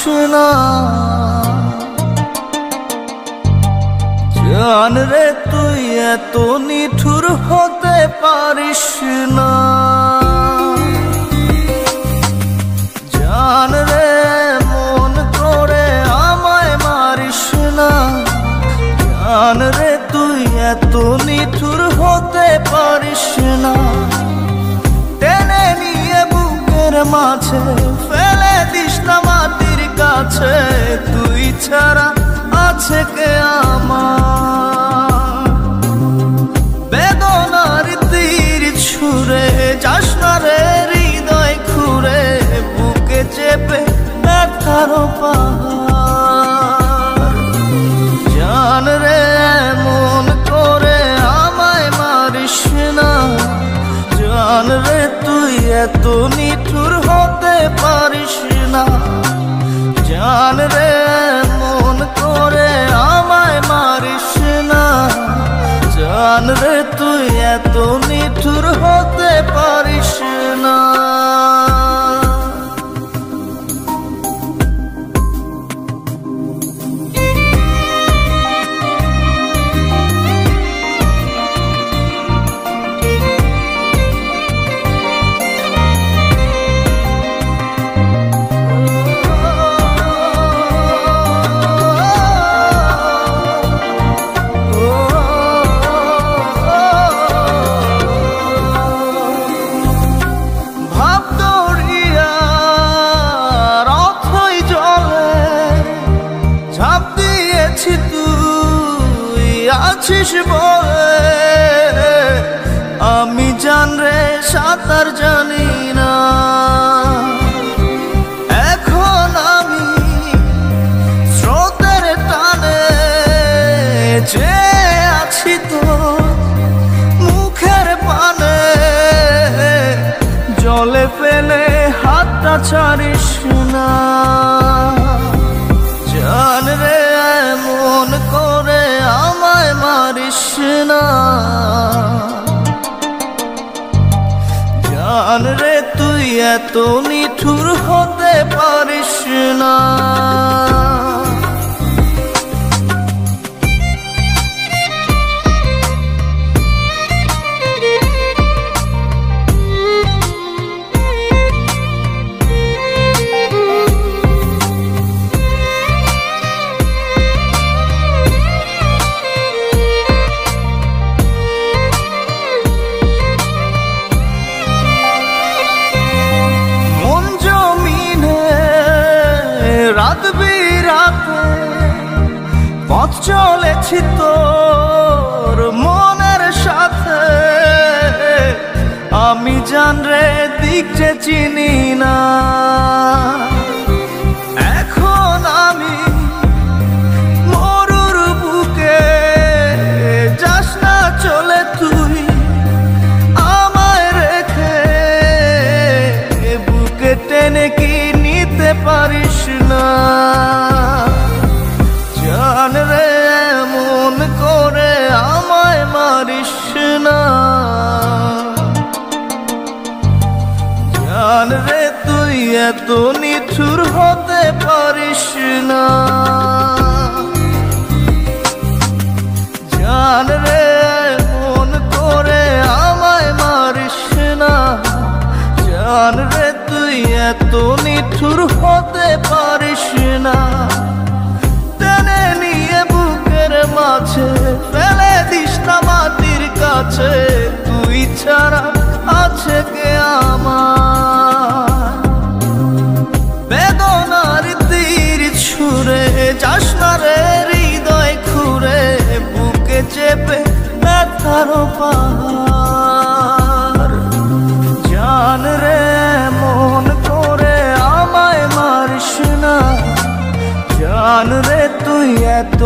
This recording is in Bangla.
না। জান রে তুই এত নিঠুর হতে পারিস না। জান রে মন করে আমায় মারিস না। জান রে তুই এত নিঠুর হতে পারিস না। টেনে নিয়ে বুকের মাঝে ফেলে দিস না মাটির কাছে। তুই ছাড়া আছে কে আমার? বেদনার তীর ছুঁড়ে যাস না রে হৃদয় খুঁড়ে। বুকে চেপে ব্যথার পাহাড়। জান রে মন করে আমায় মারিস না। জান রে তুই এত নিঠুর হতে পারিস না। জান রে মন করে আমায় মারিস না। জান রে তুই এত নিঠুর হতে পারিস না। তুই আছিস বলে আমি জান রে সাঁতার জানি না। এখন আমি স্রোতের টানে যে আছি তো মুখের পানে। জলে ফেলে হাতটা ছাড়িস না। জান রে মন করে আমায় মারিস না। জান রে তুই এত নিঠুর হতে পারিস না। রাত বিরাতে পথ চলেছি তোর মনের সাথে। আমি জান রে দিক যে চিনি না। এখন আমি মরুর বুকে যাস না চলে তুই আমায় রেখে। বুকে টেনে কি নিতে পারিস না। জান রে মন করে আমায় মারিস না। জান রে তুই এত নিঠুর হতে পারিস না। জান রে মন করে আমায় মারিস না। জান রে তুই এত নিঠুর হতে পারিস না। টেনে নিয়ে বুকের মাঝে ফেলে দিস না মাটির কাছে। তুই ছাড়া আছে কে আমার? বেদনার তীর ছুঁড়ে যাস না রে হৃদয় খুঁড়ে। বুকে চেপে ব্যথার পাহাড়। জান রে মন করে আমায় মারিস না। জান রে তুই এত